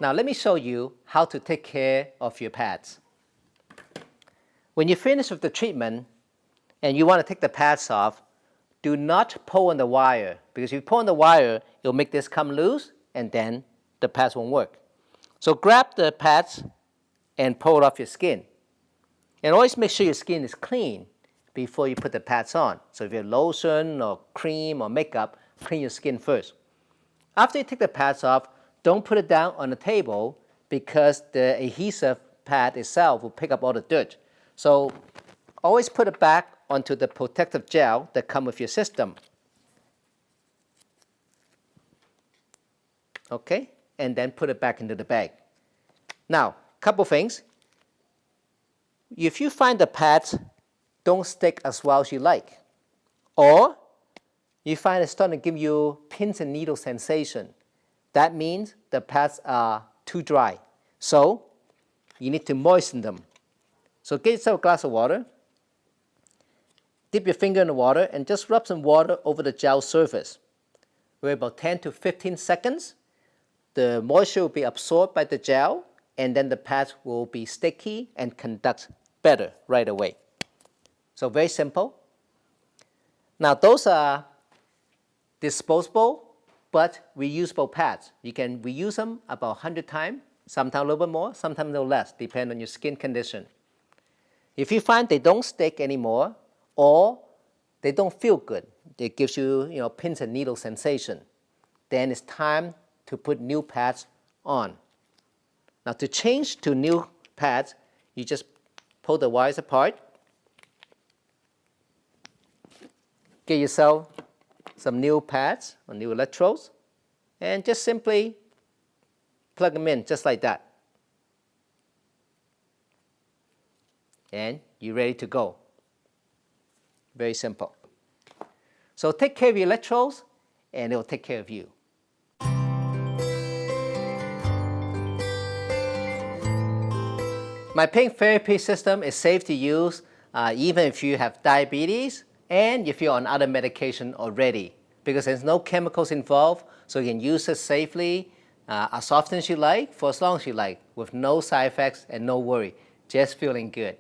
Now let me show you how to take care of your pads. When you finish with the treatment and you want to take the pads off, do not pull on the wire, because if you pull on the wire, it'll make this come loose and then the pads won't work. So grab the pads and pull it off your skin. And always make sure your skin is clean before you put the pads on. So if you have lotion or cream or makeup, clean your skin first. After you take the pads off, don't put it down on the table because the adhesive pad itself will pick up all the dirt. So always put it back onto the protective gel that comes with your system. Okay, and then put it back into the bag. Now, a couple things. If you find the pads don't stick as well as you like, or you find it's starting to give you pins and needle sensation, that means the pads are too dry. So you need to moisten them. So get yourself a glass of water, dip your finger in the water, and just rub some water over the gel surface. Wait about 10 to 15 seconds. The moisture will be absorbed by the gel, and then the pads will be sticky and conduct better right away. So very simple. Now those are disposable but reusable pads. You can reuse them about 100 times, sometimes a little bit more, sometimes a little less, depending on your skin condition. If you find they don't stick anymore or they don't feel good, it gives you, pins and needle sensation, then it's time to put new pads on. Now to change to new pads, you just pull the wires apart, get yourself some new pads or new electrodes, and just simply plug them in just like that. And you're ready to go. Very simple. So take care of your electrodes and it will take care of you. My pain therapy system is safe to use even if you have diabetes and if you're on other medication already, because there's no chemicals involved, so you can use it safely as often as you like, for as long as you like, with no side effects and no worry, just feeling good.